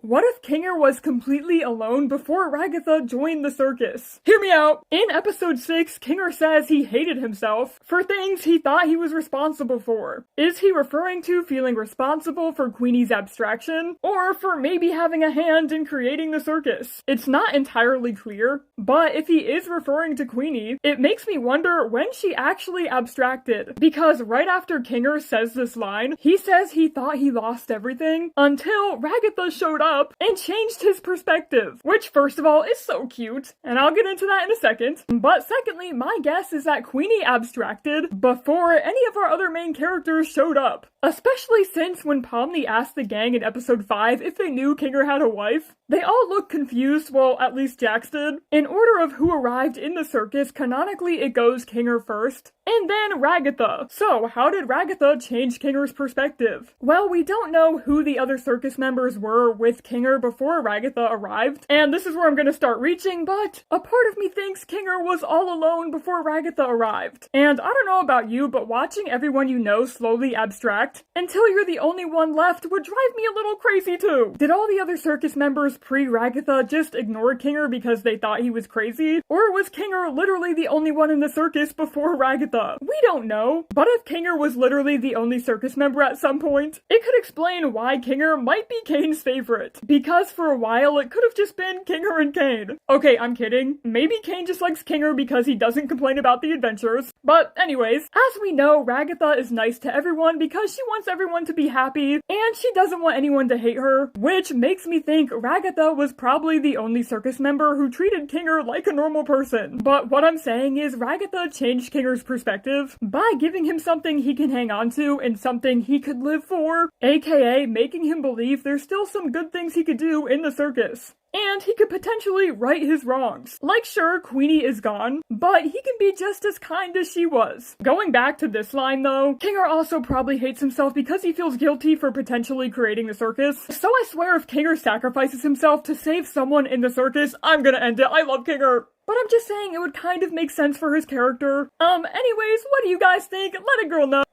What if Kinger was completely alone before Ragatha joined the circus? Hear me out! In episode 6, Kinger says he hated himself for things he thought he was responsible for. Is he referring to feeling responsible for Queenie's abstraction, or for maybe having a hand in creating the circus? It's not entirely clear, but if he is referring to Queenie, it makes me wonder when she actually abstracted. Because right after Kinger says this line, he says he thought he lost everything until Ragatha showed up and changed his perspective, which first of all is so cute, and I'll get into that in a second. But secondly, my guess is that Queenie abstracted before any of our other main characters showed up. Especially since when Pomni asked the gang in episode 5 if they knew Kinger had a wife, they all looked confused, well, at least Jax did. In order of who arrived in the circus, canonically it goes Kinger first, and then Ragatha. So, how did Ragatha change Kinger's perspective? Well, we don't know who the other circus members were with Kinger before Ragatha arrived, and this is where I'm gonna start reaching, but a part of me thinks Kinger was all alone before Ragatha arrived. And I don't know about you, but watching everyone you know slowly abstract until you're the only one left would drive me a little crazy too. Did all the other circus members pre-Ragatha just ignore Kinger because they thought he was crazy? Or was Kinger literally the only one in the circus before Ragatha? We don't know. But if Kinger was literally the only circus member at some point, it could explain why Kinger might be Kane's favorite. Because for a while, it could have just been Kinger and Kane. Okay, I'm kidding. Maybe Kane just likes Kinger because he doesn't complain about the adventures. But anyways, as we know, Ragatha is nice to everyone because she wants everyone to be happy, and she doesn't want anyone to hate her, which makes me think Ragatha was probably the only circus member who treated Kinger like a normal person. But what I'm saying is Ragatha changed Kinger's perspective by giving him something he can hang on to and something he could live for, aka making him believe there's still some good things he could do in the circus. And he could potentially right his wrongs. Like, sure, Queenie is gone, but he can be just as kind as she was. Going back to this line, though, Kinger also probably hates himself because he feels guilty for potentially creating the circus. So I swear if Kinger sacrifices himself to save someone in the circus, I'm gonna end it. I love Kinger. But I'm just saying it would kind of make sense for his character. Anyways, what do you guys think? Let a girl know.